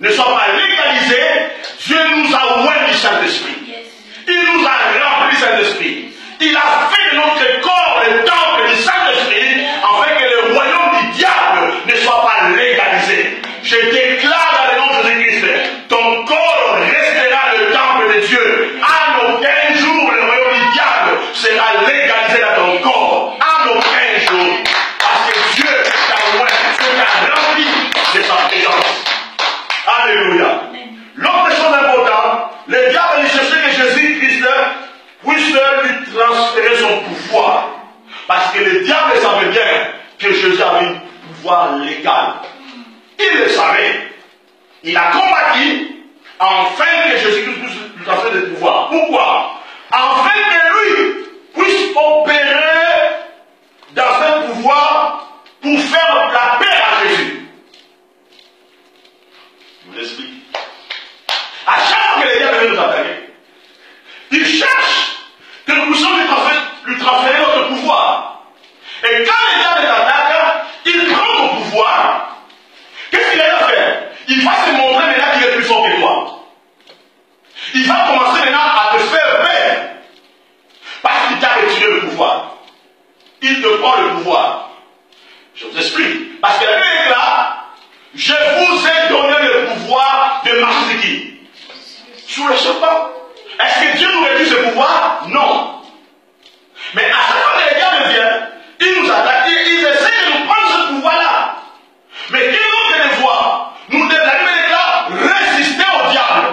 ne soit pas légalisé, Dieu nous a oint du Saint-Esprit. Il nous a rempli du Saint-Esprit. Il a fait de notre corps le temple du Saint-Esprit afin que le royaume du diable ne soit pas légalisé. Je déclare dans le nom de Jésus-Christ, ton corps restera le temple de Dieu. En aucun jour, le royaume du diable sera légalisé dans ton corps. En aucun jour. Parce que Dieu t'a oint, Dieu t'a rempli de sa présence. Alléluia. L'autre chose importante, le diable cherchait que Jésus-Christ puisse lui transférer son pouvoir. Parce que le diable savait bien que Jésus avait un pouvoir légal. Il le savait. Il a combattu afin que Jésus-Christ puisse lui transférer le pouvoir. Pourquoi? Afin que lui puisse opérer dans ce pouvoir pour faire la paix à Jésus. Je vous explique. À chaque fois que les diables viennent nous attaquer, ils cherchent que nous puissions lui transférer notre pouvoir. Et quand les diables attaquent, il prend ton pouvoir. Qu'est-ce qu'il va faire? Il va se montrer maintenant qu'il est plus fort que toi. Il va commencer maintenant à te faire peur. Parce qu'il t'a retiré le pouvoir. Il te prend le pouvoir. Je vous explique. Parce que la Bible est là. Je vous ai donné le pouvoir de marcher qui? Sous le serpent. Est-ce que Dieu nous réduit ce pouvoir? Non. Mais à chaque fois que les diables viennent, ils nous attaquent, ils essaient de nous prendre ce pouvoir-là. Mais qu'ils nous les voient, nous devons là, résister au diable.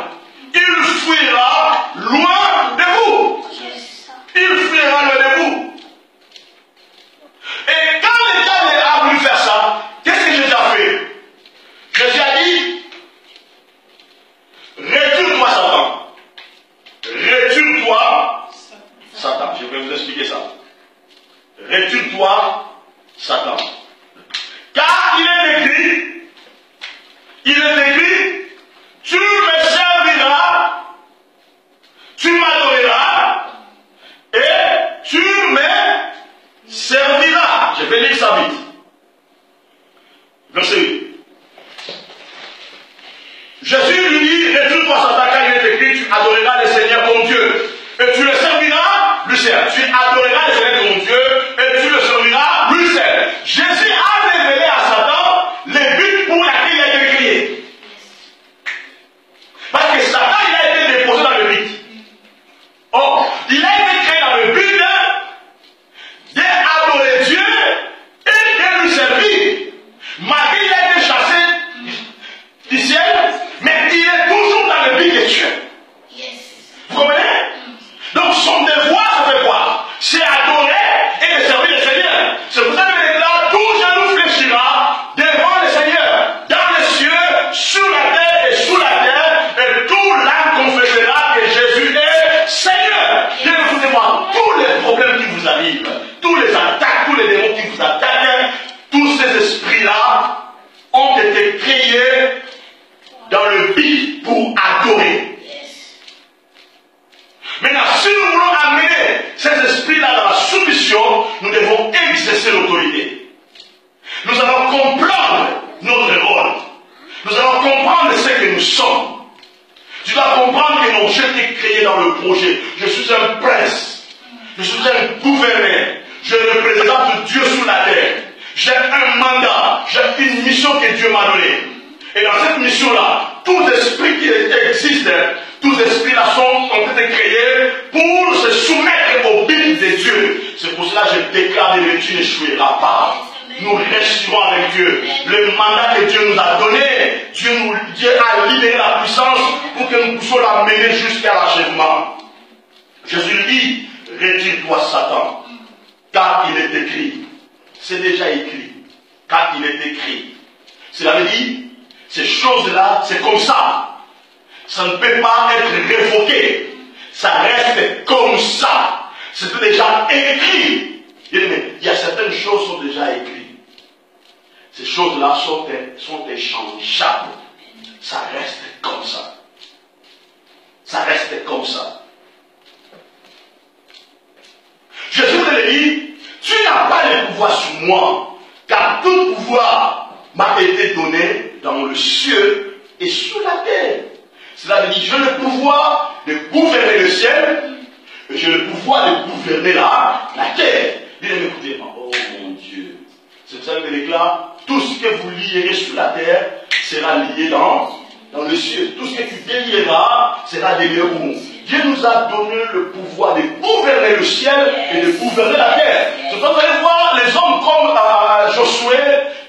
Il fuira loin de vous. Il fuira loin de vous. Et quand le diable a voulu faire ça, qu'est-ce que Jésus a fait? Jésus a dit, retire-toi Satan. Retire-toi Satan. Je vais vous expliquer ça. Retire-toi Satan. Car il est écrit, tu me serviras, tu m'adoreras, et tu me serviras. Je vais lire ça vite. Verset 8. Jésus lui dit, retire-toi Satan, car il est écrit, tu adoreras le Seigneur ton Dieu, et tu le serviras, lui seul. Tu adoreras le Seigneur ton Dieu, et tu le serviras, lui seul. Jésus a révélé à Satan le but pour lequel il a été créé. Parce que Satan, il a été déposé dans le but. Or, il a été créé dans le but d'adorer Dieu et de lui servir. Malgré qu'il a été chassé du ciel, mais il est toujours dans le but de Dieu. Vous comprenez? Donc son devoir, c'est quoi? C'est adorer et de servir le Seigneur. C'est pour ça que là, tout genou fléchira devant le Seigneur, dans les cieux, sur la terre et sous la terre, et tout l'âme confessera que Jésus est Seigneur. Bien écoutez-moi, tous les problèmes qui vous arrivent, tous les attaques, tous les démons qui vous attaquent, tous ces esprits-là ont été créés dans le but pour adorer. Maintenant, si nous voulons amener ces esprits-là dans la soumission, nous devons exercer l'autorité. Nous allons comprendre notre rôle. Nous allons comprendre ce que nous sommes. Tu dois comprendre que non, j'ai été créé dans le projet. Je suis un prince. Je suis un gouverneur. Je représente Dieu sur la terre. J'ai un mandat. J'ai une mission que Dieu m'a donnée. Et dans cette mission-là, tous les esprits qui existent, tous les esprits-là ont été créés pour se soumettre au but de Dieu. C'est pour cela que je déclare que tu n'échoueras pas. Nous resterons avec Dieu. Le mandat que Dieu nous a donné, Dieu a libéré la puissance pour que nous puissions la mener jusqu'à l'achèvement. Jésus lui dit, retire-toi Satan, car il est écrit. C'est déjà écrit. Car il est écrit. Cela veut dire, ces choses-là, c'est comme ça. Ça ne peut pas être révoqué. Ça reste comme ça. C'est déjà écrit. Il y a certaines choses qui sont déjà écrites. Ces choses-là sont échangeables. Ça reste comme ça. Ça reste comme ça. Jésus vous dit, tu n'as pas le pouvoir sur moi, car tout pouvoir m'a été donné dans le ciel et sur la terre. Cela veut dire, j'ai le pouvoir de gouverner le ciel, et j'ai le pouvoir de gouverner la terre. Bien écoutez, oh mon Dieu. C'est pour ça que je déclare, tout ce que vous lierez sur la terre sera lié dans le ciel. Tout ce que tu délieras sera délié où? Dieu nous a donné le pouvoir de gouverner le ciel et de gouverner la terre. C'est pour ça que vous allez voir les hommes comme Josué,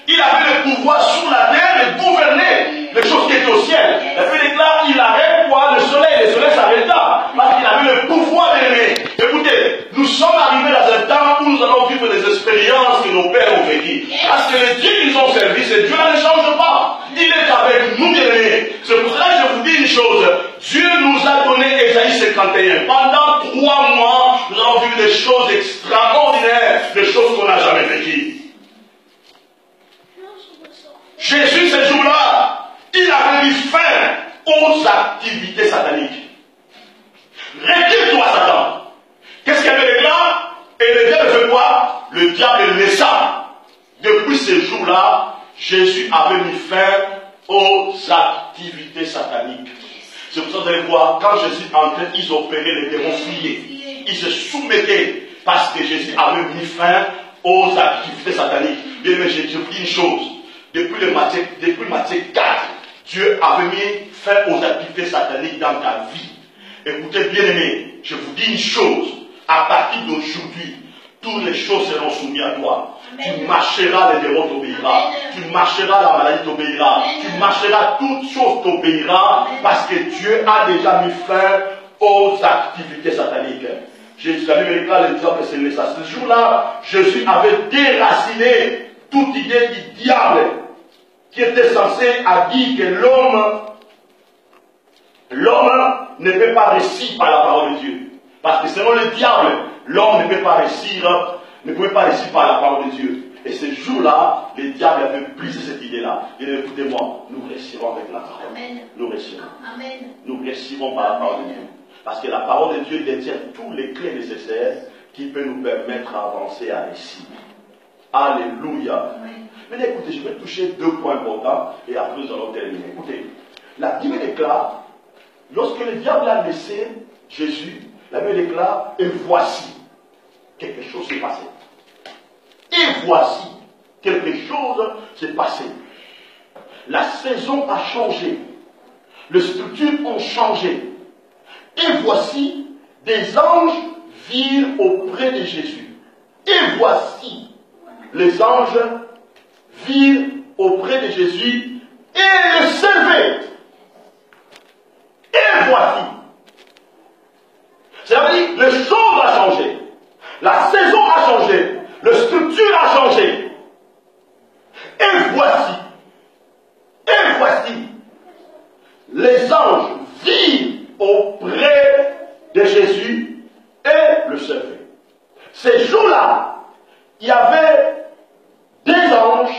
il avait le pouvoir sur la terre de gouverner les choses qui étaient au ciel. Et puis déclare, il arrête quoi? Le soleil s'arrêta. Parce qu'il avait le pouvoir d'aimer. Écoutez, nous sommes arrivés dans un temps où nous allons vivre des expériences que nos pères ont vécues. Parce que le Dieu qu'ils ont servi, ce Dieu-là ne change pas. Il est avec nous, bien-aimés. C'est pour ça que je vous dis une chose. Dieu nous a donné Ésaïe 51. Pendant 3 mois, nous allons vivre des choses extraordinaires, des choses qu'on n'a jamais vécues. Jésus, ce jour-là, il a mis fin aux activités sataniques. Retire-toi, Satan. Qu'est-ce qu'il y avait là? Et le diable fait quoi? Le diable laissa. Depuis ce jour-là, Jésus avait mis fin aux activités sataniques. C'est pour ça que vous allez voir, quand Jésus entrait, ils opéraient, les démons fuyaient. Ils se soumettaient parce que Jésus avait mis fin aux activités sataniques. Bien, mais je vous dis une chose. Depuis Matthieu 4, Dieu avait mis fin aux activités sataniques dans ta vie. Écoutez, bien aimé, je vous dis une chose. À partir d'aujourd'hui, toutes les choses seront soumises à toi. Amen. Tu marcheras, les démons t'obéira. Tu marcheras, la maladie t'obéira. Amen. Tu marcheras, toutes choses t'obéira. Parce que Dieu a déjà mis fin aux activités sataniques. Jésus a mis l'exemple, c'est ça. Ce jour-là, Jésus avait déraciné toute idée du diable qui était censé dire que l'homme ne peut pas réussir par la parole de Dieu. Parce que selon le diable, l'homme ne peut pas réussir, ne pouvait pas réussir par la parole de Dieu. Et ce jour-là, le diable avait brisé cette idée-là. Et écoutez-moi, nous réussirons avec la parole. Amen. Nous réussirons. Amen. Nous réussirons par la parole de Dieu. Parce que la parole de Dieu détient tous les clés nécessaires qui peuvent nous permettre d'avancer à réussir. Alléluia. Amen. Mais écoutez, je vais toucher 2 points importants et après nous allons terminer. Écoutez, la Bible déclare, lorsque le diable a laissé Jésus, la Bible déclare, et voici, quelque chose s'est passé. Et voici, quelque chose s'est passé. La saison a changé. Les structures ont changé. Et voici, des anges virent auprès de Jésus. Et voici, les anges virent auprès de Jésus et le servaient. Et voici. Ça veut dire, les choses ont changé. La saison a changé. La structure a changé. Et voici. Les anges virent auprès de Jésus et le servaient. Ces jours-là, il y avait 2 anges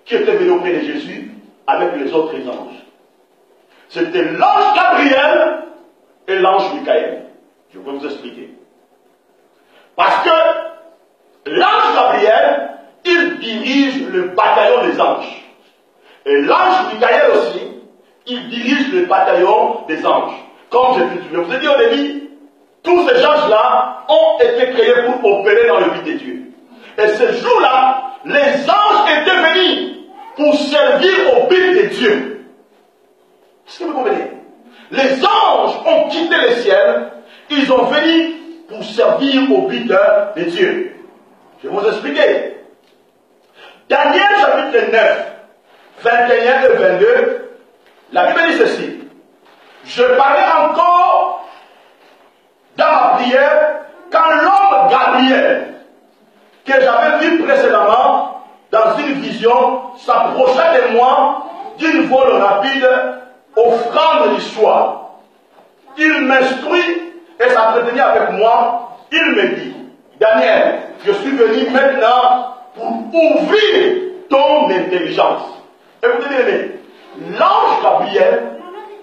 qui étaient venus auprès de Jésus avec les autres anges. C'était l'ange Gabriel et l'ange Michael. Je vais vous expliquer. Parce que l'ange Gabriel, il dirige le bataillon des anges. Et l'ange Michael aussi, il dirige le bataillon des anges. Comme je vous ai dit au début, tous ces anges-là ont été créés pour opérer dans le but de Dieu. Et ce jour-là, les anges étaient venus pour servir au but de Dieu. Est-ce que vous comprenez? Les anges ont quitté le ciel, ils sont venus pour servir au but de Dieu. Je vais vous expliquer. Daniel chapitre 9, 21 et 22, la Bible dit ceci. Je parlais encore dans ma prière quand l'homme Gabriel, que j'avais vu précédemment dans une vision, s'approcha de moi d'une vol rapide, offrande du soir. Il m'instruit et s'entretenait avec moi. Il me dit, Daniel, je suis venu maintenant pour ouvrir ton intelligence. Écoutez bien, l'ange Gabriel,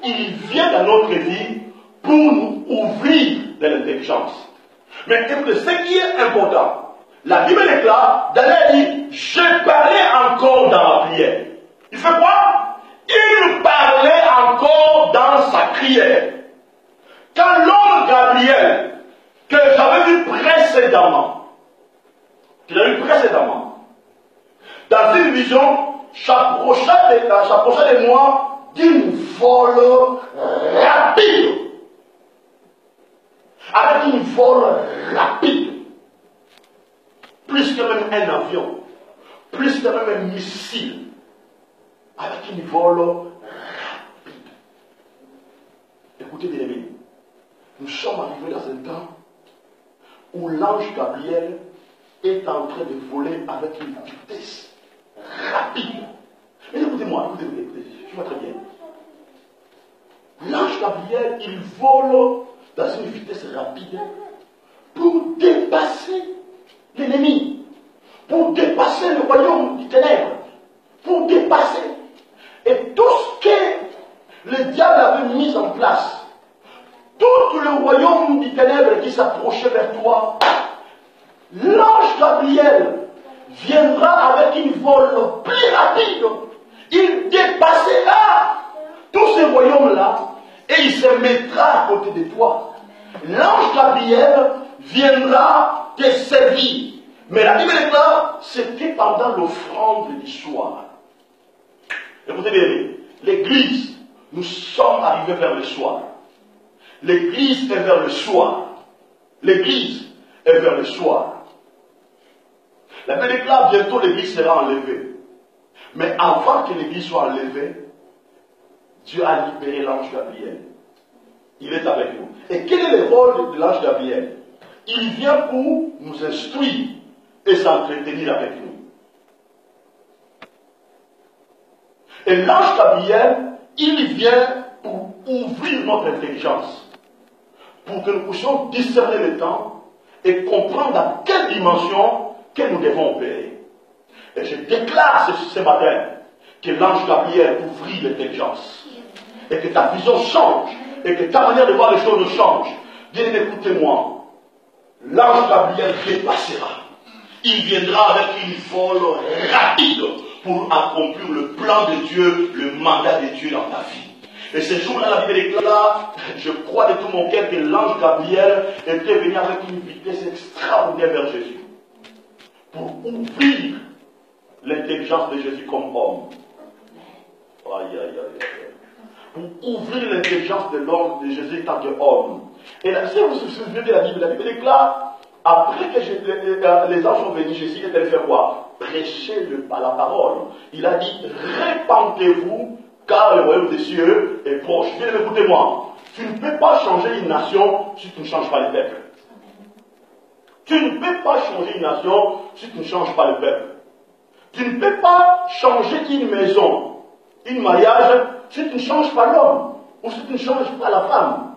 il vient dans notre vie pour nous ouvrir de l'intelligence. Mais écoutez, ce qui est important, la Bible déclare, Daniel dit, je parlais encore dans ma prière. Il fait quoi? Il parlait particulière. Quand l'homme Gabriel, que j'avais vu précédemment, dans une vision, s'approchait de moi d'une vol rapide. Avec une vol rapide. Plus que même un avion. Plus que même un missile. Avec une vol rapide. Écoutez bien amis, nous sommes arrivés dans un temps où l'ange Gabriel est en train de voler avec une vitesse rapide. Mais écoutez-moi, écoutez, je vois très bien. L'ange Gabriel, il vole dans une vitesse rapide pour dépasser l'ennemi, pour dépasser le royaume du ténèbres, pour dépasser. Et tout ce que le diable avait mis en place, tout le royaume du ténèbres qui s'approchait vers toi, l'ange Gabriel viendra avec une vol plus rapide. Il dépassera tous ces royaumes-là et il se mettra à côté de toi. L'ange Gabriel viendra te servir. Mais la Bible déclare, c'était pendant l'offrande du soir. Écoutez bien, l'église, nous sommes arrivés vers le soir. L'église est vers le soir. L'église est vers le soir. La Bible déclare, bientôt l'église sera enlevée. Mais avant que l'église soit enlevée, Dieu a libéré l'ange Gabriel. Il est avec nous. Et quel est le rôle de l'ange Gabriel? Il vient pour nous instruire et s'entretenir avec nous. Et l'ange Gabriel, il vient pour ouvrir notre intelligence, pour que nous puissions discerner le temps et comprendre à quelle dimension que nous devons opérer. Et je déclare ce matin que l'ange Gabriel ouvrit l'intelligence et que ta vision change et que ta manière de voir les choses change. Bien, écoutez-moi, l'ange Gabriel dépassera. Il viendra avec une vol rapide pour accomplir le plan de Dieu, le mandat de Dieu dans ta vie. Et ce jour-là, la Bible déclare, je crois de tout mon cœur que l'ange Gabriel était venu avec une vitesse extraordinaire vers Jésus. Pour ouvrir l'intelligence de Jésus comme homme. Aïe, aïe, aïe, aïe. Pour ouvrir l'intelligence de l'homme, de Jésus en tant qu'homme. Et là, si vous vous souvenez de la Bible déclare, après que les anges sont venus, Jésus est allé faire quoi? Prêcher la parole. Il a dit, répandez-vous, car le royaume des cieux est proche. Bien, écoutez-moi, tu ne peux pas changer une nation si tu ne changes pas le peuple. Tu ne peux pas changer une nation si tu ne changes pas le peuple. Tu ne peux pas changer une maison, un mariage, si tu ne changes pas l'homme, ou si tu ne changes pas la femme.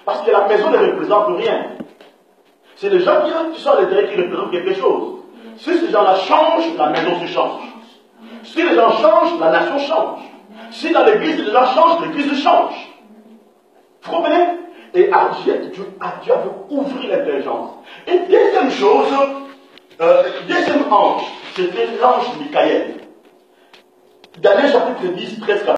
Parce que la maison ne représente rien. C'est les gens qui sont à l'intérieur qui représentent quelque chose. Si ces gens-là changent, la maison se change. Si les gens changent, la nation change. Si dans l'église, les gens changent, l'église change. Vous comprenez? Et Dieu veut ouvrir l'intelligence. Et deuxième chose, deuxième ange, c'était l'ange Michael. Daniel chapitre 10, 13, 14.